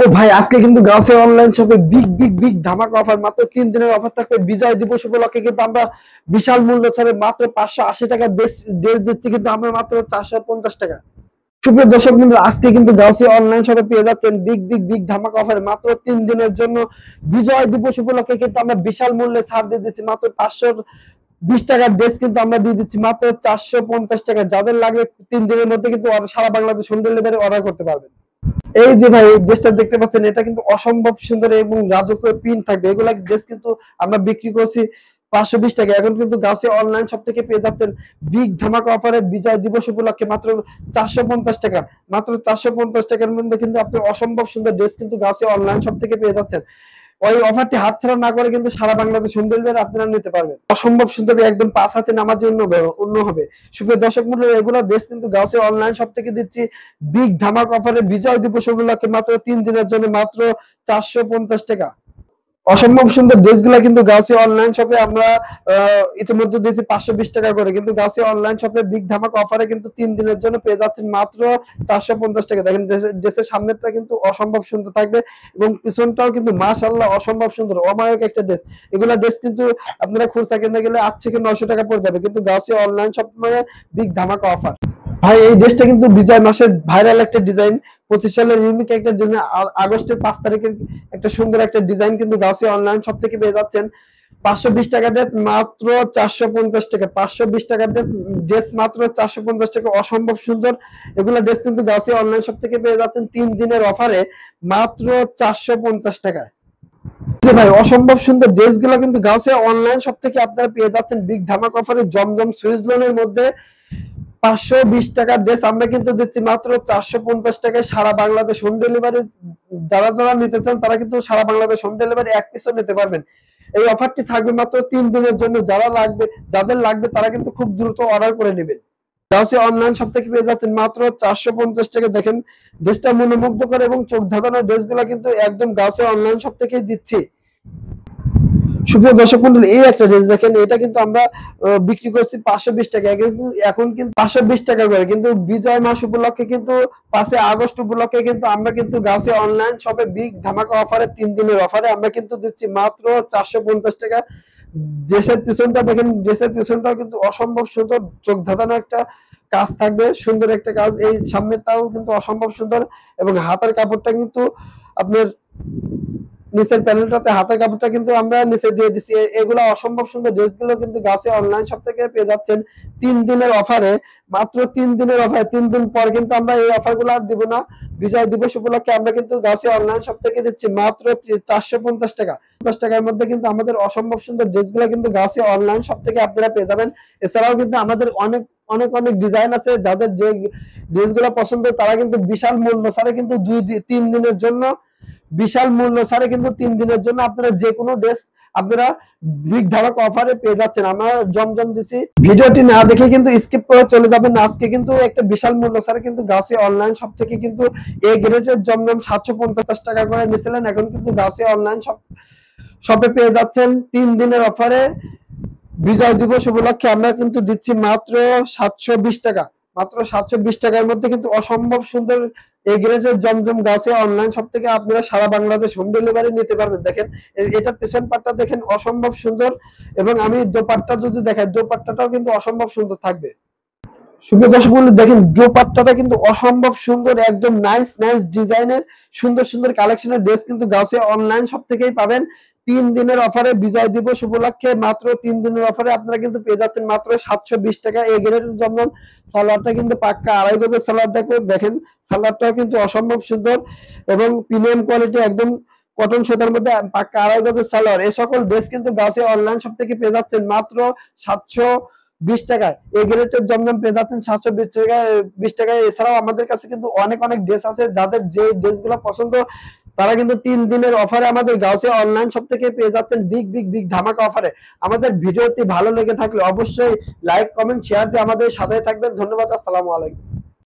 ও ভাই, আজকে কিন্তু গাউসিয়া অনলাইন শপে বিগ বিগ বিগ ধামাকা অফার, মাত্র 3 দিনের অফার থাকবে। বিজয় দিবস উপলক্ষে কিন্তু আমরা বিশাল মূল্য ছাড়ে মাত্র 580 টাকা ড্রেস দিচ্ছি, কিন্তু আমরা মাত্র 450 টাকা। সুপ্রিয় দর্শক বন্ধু, আজকে কিন্তু গাউসিয়া অনলাইন শপে পেয়ে যাচ্ছেন বিগ বিগ বিগ ধামাকা অফার। মাত্র 3 দিনের জন্য বিজয় দিবস উপলক্ষে কিন্তু আমরা বিশাল মূল্যে ছাড় দিয়ে দিচ্ছি। মাত্র 520 টাকার ড্রেস কিন্তু আমরা দিয়ে দিচ্ছি মাত্র 450 টাকা। যাদের লাগবে 3 দিনের মধ্যে কিন্তু সারা বাংলাদেশ হোম ডেলিভারি অর্ডার করতে পারবেন। এই যে ভাই, এই ড্রেসটা দেখতে পাচ্ছেন, এটা কিন্তু অসম্ভব সুন্দর এবং রাজকীয় প্রিন্ট থাকবে। এগুলা ড্রেস কিন্তু আমরা বিক্রি করছি 520 টাকা। এখন কিন্তু গাউসিয়া অনলাইন সব থেকে পেয়ে যাচ্ছেন বিগ ধামাকা অফারে বিজয় দিবস উপলক্ষে মাত্র 450 টাকা। মাত্র 450 টাকার মধ্যে কিন্তু আপনি অসম্ভব সুন্দর ড্রেস কিন্তু গাউসিয়া অনলাইন সব থেকে পেয়ে যাচ্ছেন। ওই অফারটি হাতছাড়া না করে কিন্তু সারা বাংলাদেশ হোম ডেলিভারি আপনারা নিতে পারবেন। অসম্ভব সুন্দর, একদম 5 হাতে নামার জন্য অন্য হবে। সুপ্রিয় দর্শক মণ্ডলী, এগুলো ড্রেস কিন্তু গাউসিয়া অনলাইন সব থেকে দিচ্ছি বিগ ধামাকা অফারে বিজয় দিবস উপলক্ষে মাত্র 3 দিনের জন্য মাত্র 450 টাকা। অসম্ভব সুন্দর ড্রেসগুলো কিন্তু গাউসিয়া অনলাইন শপে আমরা ইতিমধ্যে দিয়েছি 520 টাকা করে, কিন্তু গাউসিয়া অনলাইন শপে বিগ ধামাকা অফারে কিন্তু 3 দিনের জন্য পেয়ে যাচ্ছেন মাত্র 450 টাকা। দেখেন ড্রেসের সামনেরটা কিন্তু অসম্ভব সুন্দর থাকবে এবং পিছনটাও কিন্তু মাশাআল্লাহ অসম্ভব সুন্দর, অমায়িক একটা ড্রেস। এগুলা ড্রেস কিন্তু আপনারা খুচরা কিনতে গেলে 8 থেকে 900 টাকা পড়ে যাবে, কিন্তু গাউসিয়া অনলাইন শপ মানে বিগ ধামাকা অফার। ভাই, এই ড্রেসটা কিন্তু বিজয় মাসের ভাইরাল একটা ডিজাইন, 25 সালের ইউনিক একটা ডিজাইন, আগস্টের 5 তারিখের একটা সুন্দর একটা ডিজাইন কিন্তু গাউসিয়া অনলাইন সব থেকে পেয়ে যাচ্ছেন 520 টাকা ড্রেস মাত্র 450 টাকা। 520 টাকা ড্রেস মাত্র 450 টাকা, অসম্ভব সুন্দর। এগুলা ড্রেস কিন্তু গাউসিয়া অনলাইন সব থেকে পেয়ে যাচ্ছেন 3 দিনের অফারে মাত্র 450 টাকায়। ভাই, অসম্ভব সুন্দর ড্রেস গুলো কিন্তু গাউসিয়া অনলাইন সব থেকে আপনারা পেয়ে যাচ্ছেন বিগ ধামাক অফারে জমজম সুইজ লোনের মধ্যে 520 টাকার ড্রেস আমরা কিন্তু দিচ্ছি মাত্র 450 টাকায় সারা বাংলাদেশ হোম ডেলিভারি। যারা যারা নিতে চান তারা কিন্তু সারা বাংলাদেশ হোম ডেলিভারি এক পিসও নিতে পারবেন। এই অফারটি থাকবে মাত্র 3 দিনের জন্য। যাদের লাগবে তারা কিন্তু খুব দ্রুত অর্ডার করে নেবেন। গাউসিয়া অনলাইন সব থেকে পেয়ে যাচ্ছেন মাত্র 450 টাকা। দেখেন ড্রেসটা মনোমুগ্ধকর এবং চোখ ধাঁধানো ড্রেসগুলো কিন্তু একদম গাউসিয়া অনলাইন সব থেকেই দিচ্ছি। সুপ্রিয় দর্শক মন্ডলী, এই একটা ড্রেস দেখেন, এটা কিন্তু আমরা বিক্রি করছি 520 টাকা, কিন্তু এখন কিন্তু 520 টাকা করে, কিন্তু বিজয় মাস উপলক্ষে কিন্তু 5 আগস্ট উপলক্ষে কিন্তু আমরা কিন্তু গাউসিয়া অনলাইন শপে বিগ ধামাকা অফারে 3 দিনের অফারে আমরা কিন্তু দিচ্ছি মাত্র 450 টাকা। ড্রেসের পিছনটা দেখেন, ড্রেসের পিছনটাও কিন্তু অসম্ভব সুন্দর, চোখ ধাঁধানো একটা কাজ থাকবে, সুন্দর একটা কাজ। এই সামনেরটাও কিন্তু অসম্ভব সুন্দর এবং হাতের কাপড়টা কিন্তু আপনার নিচের প্যানেলটাতে হাতের কাপড়টা কিন্তু আমরা নিচে দিয়ে দিচ্ছি। এগুলো অসম্ভব সুন্দর ড্রেসগুলো কিন্তু গাউসিয়া অনলাইন শপ থেকে পেয়ে যাচ্ছেন 3 দিনের অফারে মাত্র 3 দিনের অফার। 3 দিন পর কিন্তু আমরা এই অফারগুলো আর দিব না। বিজয় দিবস উপলক্ষে আমরা কিন্তু গাউসিয়া অনলাইন শপ থেকে দিচ্ছি মাত্র 450 টাকা। 50 টাকার মধ্যে কিন্তু আমাদের অসম্ভব সুন্দর ড্রেসগুলো কিন্তু গাউসিয়া অনলাইন শপ থেকে আপনারা পেয়ে যাবেন। এছাড়াও কিন্তু আমাদের অনেক অনেক অনেক ডিজাইন আছে। যাদের যে ড্রেসগুলো পছন্দ তারা কিন্তু বিশাল মূল্য ছাড়ে কিন্তু 3 দিনের জন্য বিশাল মূল্য ছাড়ে কিন্তু 3 দিনের জন্য আপনারা যে কোনো ড্রেস আপনারা বিগ ধামাকা অফারে পেয়ে যাচ্ছেন। আমরা জমজম দিছি, ভিডিওটি না দেখে কিন্তু স্কিপ করে চলে যাবেন। আজকে কিন্তু একটা বিশাল মূল্য ছাড়ে কিন্তু গাউসিয়া অনলাইন শপ থেকে কিন্তু এ গ্রেডের জমজম 750 টাকা করে নিয়েছিলেন, এখন কিন্তু গাউসিয়া অনলাইন শপে পেয়ে যাচ্ছেন 3 দিনের অফারে বিজয় দিবস উপলক্ষে আমরা কিন্তু দিচ্ছি মাত্র 720 টাকা। মাত্র 720 টাকার মধ্যে কিন্তু অসম্ভব সুন্দর এই গ্রেডের জমজম গাউসিয়া অনলাইন সব থেকে আপনারা সারা বাংলাদেশ হোম ডেলিভারি নিতে পারবেন। দেখেন এটা পেছন পাটটা দেখেন অসম্ভব সুন্দর, এবং আমি দোপাট্টা যদি দেখাই দোপাট্টাটাও কিন্তু অসম্ভব সুন্দর থাকবে। সুপ্রিয় দর্শক বন্ধু, দেখেন দোপাট্টাটা কিন্তু অসম্ভব সুন্দর, একদম নাইস নাইস ডিজাইনের সুন্দর সুন্দর কালেকশনের ড্রেস কিন্তু গাউসিয়া অনলাইন সব থেকেই পাবেন। 3 দিনের অফারে বিজয় দিবস উপলক্ষে মাত্র 3 দিনের অফারে আপনারা কিন্তু পেয়ে যাচ্ছেন মাত্র 720 টাকা। এই গ্রেডের জন্য সালোয়ারটা কিন্তু পাক্কা 2.5 গজের সালোয়ার দেখেন, সালোয়ারটাও কিন্তু অসম্ভব সুন্দর এবং প্রিমিয়াম কোয়ালিটি, একদম কটন সুতার মধ্যে পাক্কা 2.5 গজের সালোয়ার। এই সকল ড্রেস কিন্তু গাউসিয়া অনলাইন সব থেকে পেয়ে যাচ্ছেন মাত্র 720 টাকায়। এই গ্রেডের জমজম পেয়ে যাচ্ছেন 720 টাকায়। এছাড়াও আমাদের কাছে কিন্তু অনেক অনেক ড্রেস আছে, যাদের যে ড্রেসগুলো পছন্দ তারা কিন্তু 3 দিনের অফারে আমাদের গাউসিয়া অনলাইন সব থেকে পেয়ে যাচ্ছেন বিগ বিগ বিগ ধামাকা অফারে। আমাদের ভিডিওটি ভালো লেগে থাকলে অবশ্যই লাইক কমেন্ট শেয়ার দিয়ে আমাদের সাথে থাকবেন। ধন্যবাদ। আসসালামু আলাইকুম।